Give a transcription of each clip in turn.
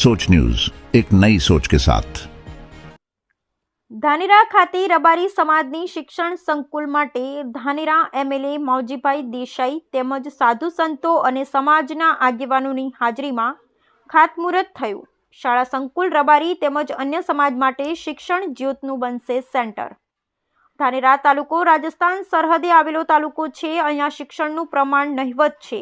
सोच न्यूज, एक नई सोच के साथ। ધાનેરા ખાતે રબારી સમાજની શિક્ષણ સંકુલ માટે ધાનેરા એમએલએ મૌજીભાઈ દેસાઈ તેમજ સાધુ સંતો અને સમાજના આગેવાનોની હાજરીમાં ખાતમુહૂર્ત થયું। શાળા સંકુલ રબારી તેમજ અન્ય સમાજ માટે શિક્ષણ જ્યોતનું બનશે સેન્ટર। ધાનેરા તાલુકો રાજસ્થાન સરહદે આવેલો તાલુકો છે। અહીંયા શિક્ષણનું પ્રમાણ નહિવત છે।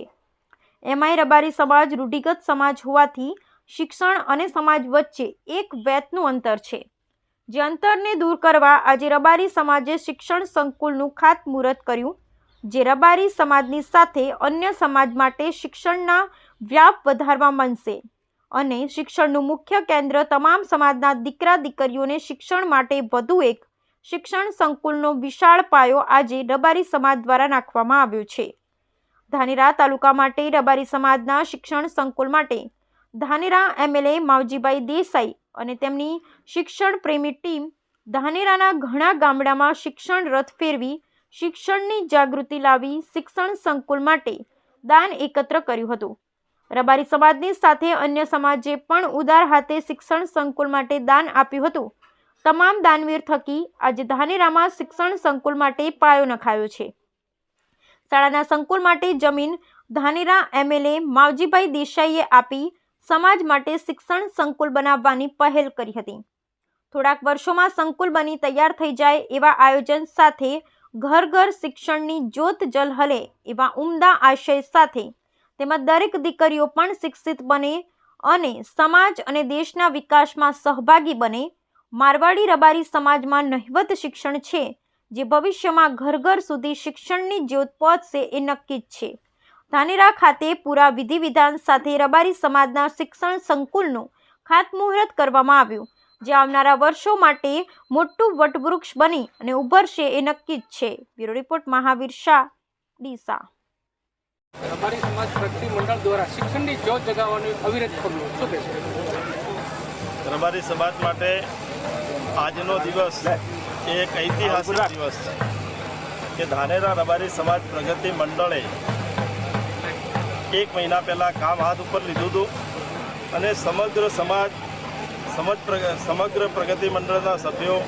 એમાંય રબારી સમાજ રૂઢિગત સમાજ હોવાથી શિક્ષણ અને સમાજ વચ્ચે એક વેતનું અંતર છે। જે અંતરને દૂર કરવા આજે રબારી સમાજે શિક્ષણ સંકુલનું ખાતમુહૂર્ત કર્યું। જે રબારી સમાજની સાથે અન્ય સમાજ માટે શિક્ષણના વ્યાપ વધારવા બનશે અને શિક્ષણનું મુખ્ય કેન્દ્ર તમામ સમાજના દીકરા દીકરીઓને શિક્ષણ માટે વધુ એક શિક્ષણ સંકુલનો વિશાળ પાયો આજે રબારી સમાજ દ્વારા નાખવામાં આવ્યો છે। ધાનેરા તાલુકા માટે રબારી સમાજના શિક્ષણ સંકુલ માટે ધાનેરા એમએલએ મૌજીભાઈ દેસાઈ અને તેમની શિક્ષણ પ્રેમી ટીમ ધાનેરાના ઘણા ગામડામાં શિક્ષણ રથ ફેરવી શિક્ષણની જાગૃતિ લાવી શિક્ષણ સંકુલ માટે દાન એકત્ર કર્યું હતું। રબારી સમાજની સાથે અન્ય સમાજે પણ ઉદાર હાથે શિક્ષણ સંકુલ માટે દાન આપ્યું હતું। તમામ દાનવીર થકી આજે ધાનેરામાં શિક્ષણ સંકુલ માટે પાયો નખાયો છે। શાળાના સંકુલ માટે જમીન ધાનેરા એમએલએ મૌજીભાઈ દેસાઈએ આપી સમાજ માટે શિક્ષણ સંકુલ બનાવવાની પહેલ કરી હતી। થોડાક વર્ષોમાં સંકુલ બની તૈયાર થઈ જાય એવા આયોજન સાથે ઘર ઘર શિક્ષણની જ્યોત ઝળહળે એવા ઉમદા આશય સાથે તેમજ દરેક દીકરીઓ પણ શિક્ષિત બને અને સમાજ અને દેશના વિકાસમાં સહભાગી બને। મારવાડી રબારી સમાજમાં નહિવત શિક્ષણ છે, જે ભવિષ્યમાં ઘર ઘર સુધી શિક્ષણની જ્યોત પહોંચશે એ નક્કી જ છે। ધાનેરા ખાતે પૂરા વિધિ વિધાન સાથે રબારી સમાજના શિક્ષણ સંકુલનું ખાતમુહૂર્ત કરવામાં આવ્યું, જે આવનારા વર્ષો માટે મોટું વટવૃક્ષ બની અને ઉભરશે એ નક્કી જ છે। Bureau report Mahavir Shah, Deesa. રબારી સમાજ પ્રગતિ મંડળ દ્વારા શિક્ષણની જ્યોત જગાવવાનું અવિરત પગલું શું કહેશો? રબારી સમાજ માટે આજનો દિવસ એક ઐતિહાસિક દિવસ છે કે ધાનેરા રબારી સમાજ પ્રગતિ મંડળે 1 મહિના પહેલાં કામ હાથ ઉપર લીધું હતું અને સમગ્ર પ્રગતિ મંડળના સભ્યો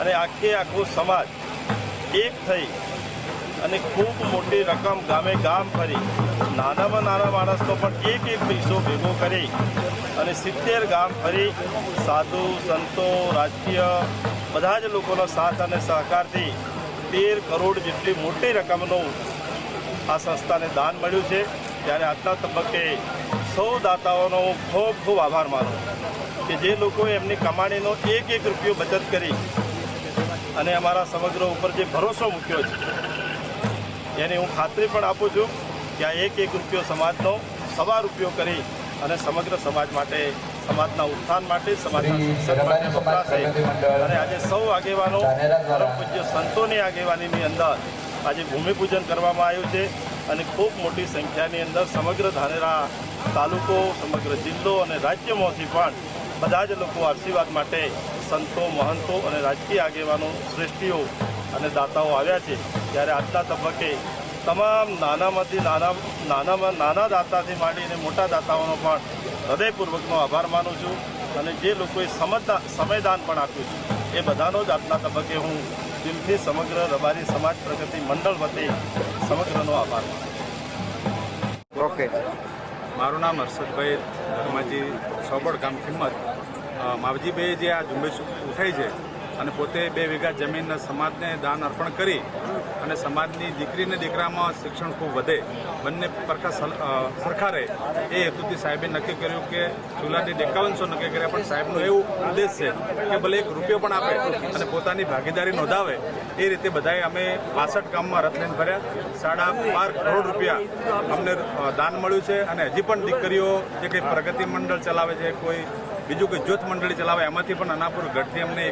અને આખો સમાજ એક થઈ અને ખૂબ મોટી રકમ ગામે ગામ ફરી નાનામાં નાના માણસનો પણ એક પૈસો ભેગો કરી અને 70 ગામ ફરી સાધુ સંતો રાજકીય બધા જ લોકોનો સાથ અને સહકારથી 13 કરોડ જેટલી મોટી રકમનું આ સંસ્થાને દાન મળ્યું છે। ત્યારે આજના તબક્કે સૌ દાતાઓનો ખૂબ ખૂબ આભાર માનું કે જે લોકોએ એમની કમાણીનો એક રૂપિયો બચત કરી અને અમારા સમગ્ર ઉપર જે ભરોસો મૂક્યો છે એની હું ખાતરી પણ આપું છું કે આ એક રૂપિયો સમાજનો 1.25 રૂપિયો કરી અને સમગ્ર સમાજ માટે સમાજના ઉત્થાન માટે સમાજના શિક્ષણ માટે વપરાશે। અને આજે સૌ આગેવાનો પરમ પૂજ્ય સંતોની આગેવાનીની અંદર આજે ભૂમિપૂજન કરવામાં આવ્યું છે અને ખૂબ મોટી સંખ્યાની અંદર સમગ્ર ધાનેરા તાલુકો સમગ્ર જિલ્લો અને રાજ્યમાંથી પણ બધા જ લોકો આશીર્વાદ માટે સંતો મહંતો અને રાજકીય આગેવાનો શ્રેષ્ઠીઓ અને દાતાઓ આવ્યા છે। ત્યારે આજના તબક્કે તમામ નાનામાંથી નાના દાતાથી માંડીને મોટા દાતાઓનો પણ હૃદયપૂર્વકનો આભાર માનું છું અને જે લોકોએ સમયદાન પણ આપ્યું છે એ બધાનો જ આજના તબક્કે હું દિલથી સમગ્ર રબારી સમાજ પ્રગતિ મંડળ વતી સમગ્રનો આભાર માનું। ઓકે, મારું નામ હર્ષદભાઈ ધર્માજી, સોબડ ગામ કિંમત। માવજીભાઈએ જે આ ઝુંબેશ ઉઠાઈ છે અને પોતે 2 વીઘા જમીન સમાજને દાન અર્પણ કરી અને સમાજની દીકરીને દીકરામાં શિક્ષણ ખૂબ વધે, બંને પરખા સરખા રહે એ હેતુથી સાહેબે નક્કી કર્યું કે ચૂલાથી 5100 નક્કી કર્યા, પણ સાહેબનો એવું ઉદ્દેશ છે કે ભલે 1 રૂપિયો પણ આપે અને પોતાની ભાગીદારી નોંધાવે। એ રીતે બધાએ અમે 62 ગામમાં રથ લઈને ફર્યા। 12.5 કરોડ રૂપિયા અમને દાન મળ્યું છે અને હજી પણ દીકરીઓ જે કંઈ પ્રગતિ મંડળ ચલાવે છે, કોઈ બીજું કોઈ જૂથ મંડળી ચલાવે, એમાંથી પણ અનાપુર ગઢથી અમને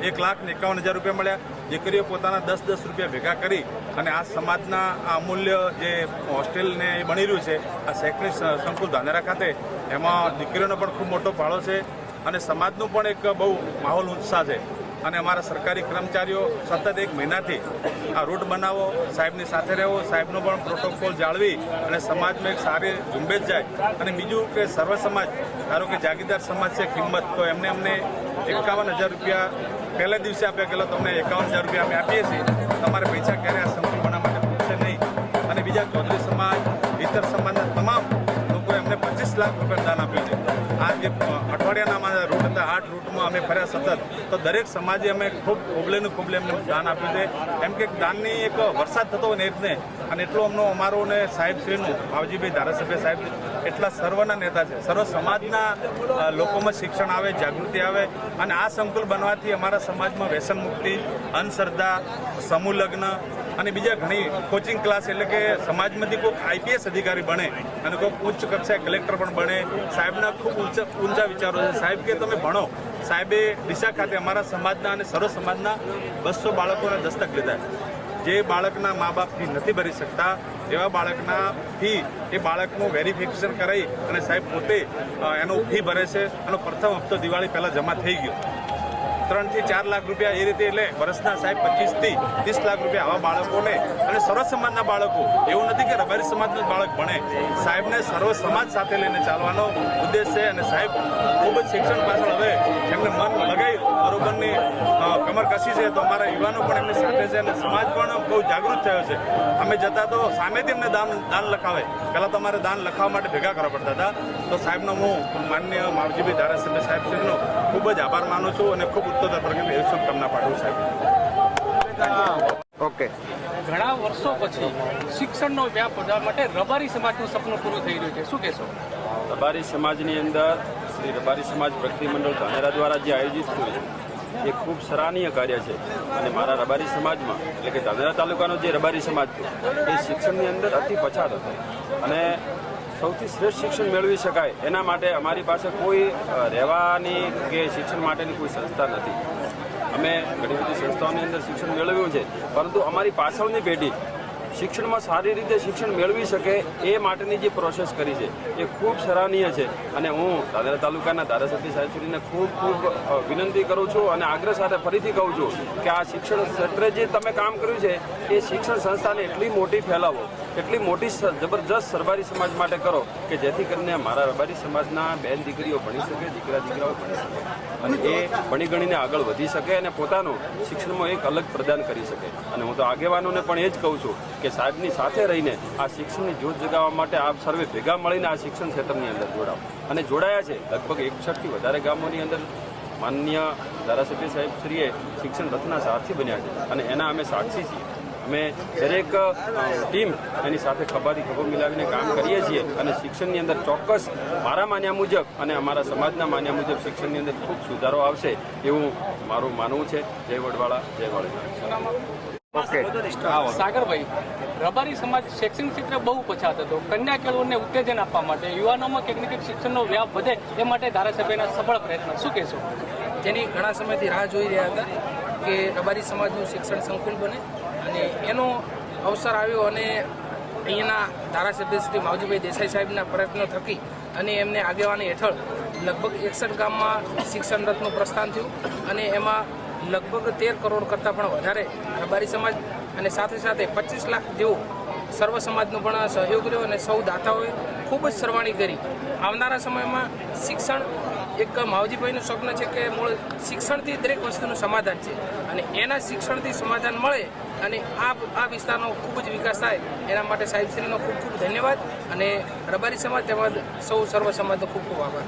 1,51,000 રૂપિયા મળ્યા। દીકરીઓ પોતાના 10 રૂપિયા ભેગા કરી અને આ સમાજના આ અમૂલ્ય જે હોસ્ટેલને બની રહ્યું છે આ શૈક્ષણિક સંકુલ ધાનેરા ખાતે, એમાં દીકરીઓનો પણ ખૂબ મોટો ફાળો છે અને સમાજનું પણ એક બહુ માહોલ ઉત્સાહ છે। અને અમારા સરકારી કર્મચારીઓ સતત 1 મહિનાથી આ રૂટ બનાવો, સાહેબની સાથે રહેવો, સાહેબનો પણ પ્રોટોકોલ જાળવી અને સમાજમાં એક સારી ઝુંબેશ જાય. અને બીજું કે સર્વ સમાજ, ધારો કે જાગીરદાર સમાજ છે કિંમત, તો એમને 51,000 રૂપિયા પહેલા દિવસે આપ્યા, ગયેલો તમને 51,000 રૂપિયા અમે આપીએ છીએ. તમારે પૈસા ક્યારે આ સંકુલ બનાવવા માટે પૂછશે નહીં. અને બીજા ચૌધરી સમાજ, ઇતર સમાજના તમામ લોકોએ અમને 25 લાખ રૂપિયા દાન આપ્યું છે. આ જે અઠવાડિયાના અમારા રૂટ હતા, 8 રૂટમાં અમે ફર્યા સતત, તો દરેક સમાજે અમે ખૂબ ખોબલે એમને દાન આપ્યું છે. એમ કે દાનની એક વરસાદ થતો હોય ને એ રીતને. અને એટલું અમારો ને સાહેબશ્રીનું, માવજીભાઈ ધારાસભ્ય સાહેબ એટલા સર્વના નેતા છે. સર્વ સમાજના લોકોમાં શિક્ષણ આવે, જાગૃતિ આવે. અને આ સંકુલ બનવાથી અમારા સમાજમાં વ્યસન મુક્તિ, અંધશ્રદ્ધા, સમૂહ લગ્ન અને બીજા ઘણી કોચિંગ ક્લાસ, એટલે કે સમાજમાંથી કોઈક IPS અધિકારી બને અને કોઈક ઉચ્ચ કક્ષાએ કલેક્ટર પણ બને. સાહેબના ખૂબ ઊંચા વિચારો છે. સાહેબ કે તમે ભણો. સાહેબે ડીસા ખાતે અમારા સમાજના અને સર્વ સમાજના 200 બાળકોને દસ્તક લીધા. જે બાળકના મા બાપ ફી નથી ભરી શકતા એવા બાળકના ફી એ બાળકનું વેરિફિકેશન કરાવી અને સાહેબ પોતે એનો ફી ભરે છે. એનો પ્રથમ હપ્તો દિવાળી પહેલાં જમા થઈ ગયો. 3 થી 4 લાખ રૂપિયા એ રીતે, એટલે વર્ષના સાહેબ 25 થી 30 લાખ રૂપિયા આવા બાળકોને. અને સર્વ સમાજના બાળકો, એવું નથી કે રબારી સમાજનું જ બાળક ભણે. સાહેબને સર્વ સમાજ સાથે લઈને ચાલવાનો ઉદ્દેશ છે. અને સાહેબ ખૂબ જ શિક્ષણ પાછળ હવે એમને મન લગાવી બરોબરની કમર કસી છે. તો અમારા યુવાનો પણ એમની સાથે છે અને સમાજ પણ બહુ જાગૃત થયો છે. અમે જતા તો સામેથી એમને દાન લખાવે. પહેલાં તો અમારે દાન લખાવવા માટે ભેગા કરવા પડતા હતા. તો સાહેબનો હું માનનીય માવજીભાઈ ધારાસભ્ય સાહેબશ્રીનો ખૂબ જ આભાર માનું છું અને ખૂબ ઉત્તર પ્રગતિ શુભકામના પાઠવું સાહેબ. ઓકે. ઘણા વર્ષો પછી શિક્ષણનો વ્યાપ વધવા માટે રબારી સમાજનું સપનું પૂરું થઈ રહ્યું છે, શું કહેશો? રબારી સમાજની અંદર શ્રી રબારી સમાજ પ્રગતિ મંડળ ધાનેરા દ્વારા જે આયોજિત થયું છે એ ખૂબ સરાહનીય કાર્ય છે. અને મારા રબારી સમાજમાં, એટલે કે ધાનેરા તાલુકાનો જે રબારી સમાજ હતો એ શિક્ષણની અંદર અતિ પછાત હતો. અને સૌથી શ્રેષ્ઠ શિક્ષણ મેળવી શકાય એના માટે અમારી પાસે કોઈ રહેવાની કે શિક્ષણ માટેની કોઈ સંસ્થા નથી. અમે ઘણી બધી સંસ્થાઓની અંદર શિક્ષણ મેળવ્યું છે, પરંતુ અમારી પાછળની પેઢી શિક્ષણમાં સારી રીતે શિક્ષણ મેળવી શકે એ માટેની જે પ્રોસેસ કરી છે એ ખૂબ સરાહનીય છે. અને હું ધાનેરા તાલુકાના ધારાસભ્ય સાહેબશ્રીને ખૂબ વિનંતી કરું છું અને આગ્રહ સાથે ફરીથી કહું છું કે આ શિક્ષણ ક્ષેત્રે જે તમે કામ કર્યું છે એ શિક્ષણ સંસ્થાને એટલી મોટી ફેલાવો, એટલી મોટી જબરજસ્ત રબારી સમાજ માટે કરો કે જેથી કરીને મારા રબારી સમાજના બેન દીકરીઓ ભણી શકે, દીકરાઓ ભણી શકે અને એ ભણી ગણીને આગળ વધી શકે અને પોતાનું શિક્ષણમાં એક અલગ પ્રદાન કરી શકે. અને હું તો આગેવાનોને પણ એ જ કહું છું કે સાહેબની સાથે રહીને આ શિક્ષણની જ્યોત જગાવવા માટે આપ સર્વે ભેગા મળીને આ શિક્ષણ ક્ષેત્રની અંદર જોડાઓ. અને જોડાયા છે લગભગ 61થી વધારે ગામોની અંદર માનનીય ધારાસભ્ય સાહેબશ્રીએ શિક્ષણ રથના સારથી બન્યા છે અને એના અમે સાક્ષી છીએ. અમે દરેક ટીમ એની સાથે ખભાથી ખભો મિલાવીને કામ કરીએ છીએ અને શિક્ષણની અંદર ચોક્કસ મારા માન્યા મુજબ અને અમારા સમાજના માન્યા મુજબ શિક્ષણની અંદર ખૂબ સુધારો આવશે એવું મારું માનવું છે. જય વડવાળા, જય વાળા. ઓકે. સાગરભાઈ, રબારી સમાજ શૈક્ષણિક ક્ષેત્રે બહુ પછાત હતો. કન્યા કેળવણને ઉત્તેજન આપવા માટે, યુવાનોમાં કંઈક ને કંઈક શિક્ષણનો વ્યાપ વધે એ માટે ધારાસભ્યના સફળ પ્રયત્ન, શું કહેશો? જેની ઘણા સમયથી રાહ જોઈ રહ્યા હતા કે રબારી સમાજનું શિક્ષણ સંકુલ બને અને એનો અવસર આવ્યો. અને અહીંયાના ધારાસભ્ય શ્રી માવજીભાઈ દેસાઈ સાહેબના પ્રયત્નો થકી અને એમને આગેવાની હેઠળ લગભગ 61 ગામમાં શિક્ષણ રથનું પ્રસ્થાન થયું અને એમાં લગભગ 13 કરોડ કરતાં પણ વધારે રબારી સમાજ અને સાથે સાથે 25 લાખ જેવો સર્વ સમાજનો પણ સહયોગ રહ્યો અને સૌ દાતાઓએ ખૂબ જ સરવાણી કરી. આવનારા સમયમાં શિક્ષણ એક માવજીભાઈનું સ્વપ્ન છે કે મૂળ શિક્ષણથી દરેક વસ્તુનું સમાધાન છે અને એના શિક્ષણથી સમાધાન મળે અને આ વિસ્તારનો ખૂબ જ વિકાસ થાય એના માટે સાહેબશ્રીનો ખૂબ ખૂબ ધન્યવાદ અને રબારી સમાજ તેમજ સૌ સર્વ સમાજનો ખૂબ ખૂબ આભાર.